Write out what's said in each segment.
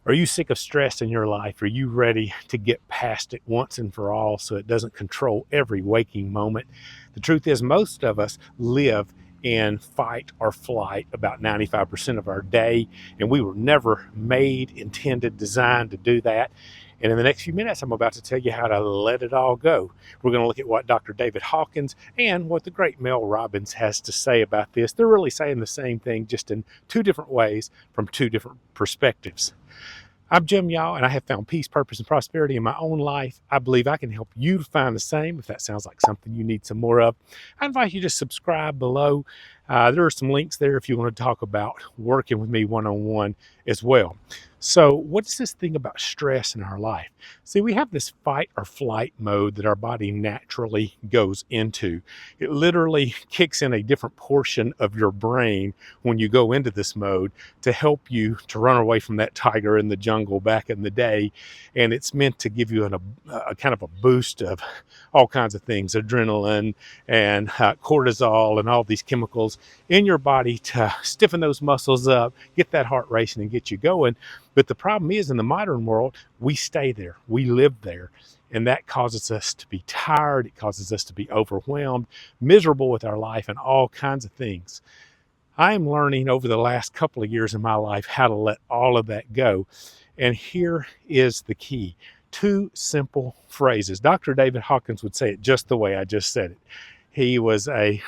Are you sick of stress in your life? Are you ready to get past it once and for all so it doesn't control every waking moment? The truth is, most of us live in fight or flight about 95% of our day, and we were never made, intended, designed to do that. And in the next few minutes, I'm about to tell you how to let it all go. We're going to look at what Dr. David Hawkins and what the great Mel Robbins has to say about this. They're really saying the same thing, just in two different ways from two different perspectives. I'm Jim Yaw, and I have found peace, purpose, and prosperity in my own life. I believe I can help you to find the same. If that sounds like something you need some more of, I invite you to subscribe below. There are some links there if you want to talk about working with me one-on-one as well. So what's this thing about stress in our life? See, we have this fight or flight mode that our body naturally goes into. It literally kicks in a different portion of your brain when you go into this mode to help you to run away from that tiger in the jungle back in the day. And it's meant to give you a kind of a boost of all kinds of things, adrenaline and cortisol and all these chemicals in your body to stiffen those muscles up, get that heart racing and get you going. But the problem is, in the modern world, we stay there, we live there. And that causes us to be tired. It causes us to be overwhelmed, miserable with our life, and all kinds of things. I am learning over the last couple of years in my life how to let all of that go. And here is the key. Two simple phrases. Dr. David Hawkins would say it just the way I just said it. He was a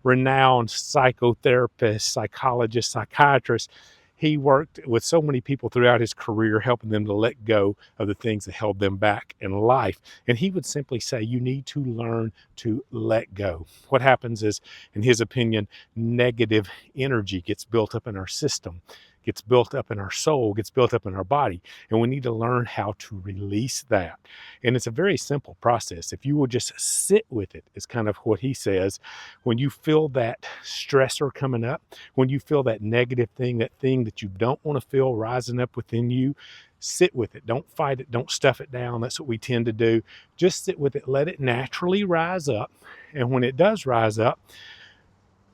renowned psychotherapist, psychologist, psychiatrist. He worked with so many people throughout his career, helping them to let go of the things that held them back in life. And he would simply say, you need to learn to let go. What happens is, in his opinion, negative energy gets built up in our system, gets built up in our soul, gets built up in our body. And we need to learn how to release that. And it's a very simple process. If you will just sit with it, is kind of what he says. When you feel that stressor coming up, when you feel that negative thing, that thing that you don't want to feel rising up within you, sit with it. Don't fight it. Don't stuff it down. That's what we tend to do. Just sit with it. Let it naturally rise up. And when it does rise up,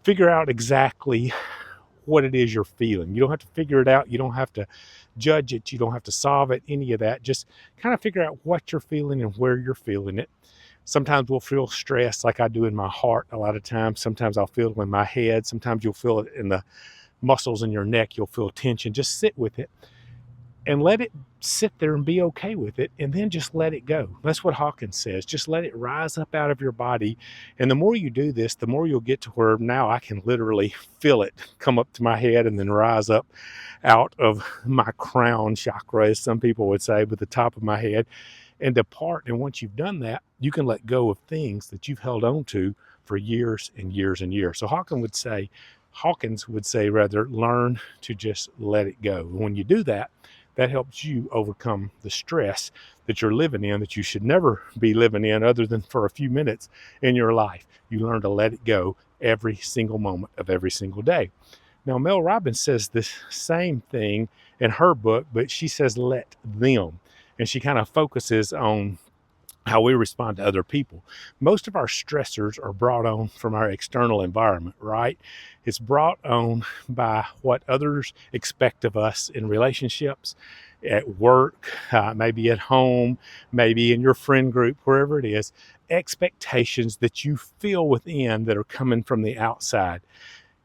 figure out exactly what it is you're feeling. You don't have to figure it out. You don't have to judge it. You don't have to solve it, any of that. Just kind of figure out what you're feeling and where you're feeling it. Sometimes we'll feel stress like I do in my heart a lot of times. Sometimes I'll feel it in my head. Sometimes you'll feel it in the muscles in your neck. You'll feel tension. Just sit with it and let it sit there and be okay with it, and then just let it go. That's what Hawkins says. Just let it rise up out of your body. And the more you do this, the more you'll get to where now I can literally feel it come up to my head and then rise up out of my crown chakra, as some people would say, with the top of my head, and depart. And once you've done that, you can let go of things that you've held on to for years and years and years. So Hawkins would say, learn to just let it go. When you do that, that helps you overcome the stress that you're living in, that you should never be living in other than for a few minutes in your life. You learn to let it go every single moment of every single day. Now, Mel Robbins says the same thing in her book, but she says let them. And she kind of focuses on how we respond to other people. Most of our stressors are brought on from our external environment, right? It's brought on by what others expect of us in relationships, at work, maybe at home, maybe in your friend group, wherever it is, expectations that you feel within that are coming from the outside.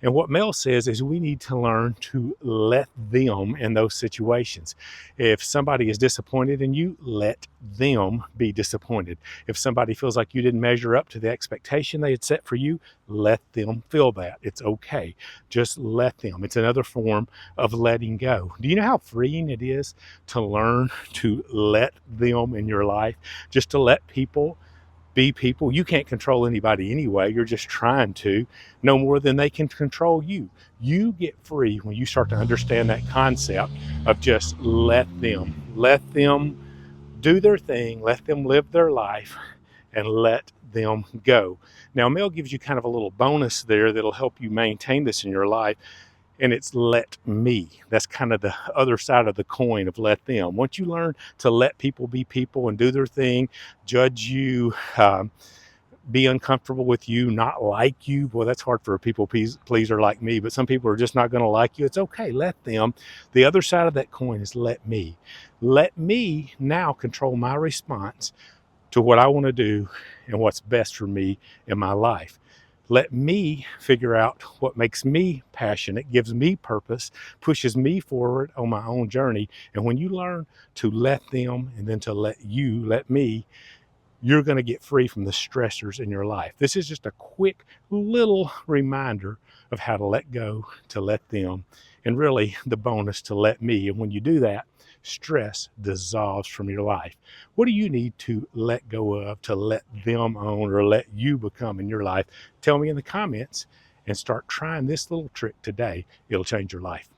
And what Mel says is we need to learn to let them in those situations. If somebody is disappointed in you, let them be disappointed. If somebody feels like you didn't measure up to the expectation they had set for you, let them feel that. It's okay. Just let them. It's another form of letting go. Do you know how freeing it is to learn to let them in your life? Just to let people be people. You can't control anybody anyway. You're just trying to, no more than they can control you. You get free when you start to understand that concept of just let them do their thing, let them live their life, and let them go. Now, Mel gives you kind of a little bonus there that'll help you maintain this in your life. And it's let me. That's kind of the other side of the coin of let them. Once you learn to let people be people and do their thing, judge you, be uncomfortable with you, not like you. Boy, that's hard for a people pleaser like me, but some people are just not going to like you. It's okay. Let them. The other side of that coin is let me. Let me now control my response to what I want to do and what's best for me in my life. Let me figure out what makes me passionate, gives me purpose, pushes me forward on my own journey. And when you learn to let them and then to let me, you're going to get free from the stressors in your life. This is just a quick little reminder of how to let go, to let them, and really the bonus to let me. And when you do that, stress dissolves from your life. What do you need to let go of, to let them own, or let you become in your life? Tell me in the comments and start trying this little trick today. It'll change your life.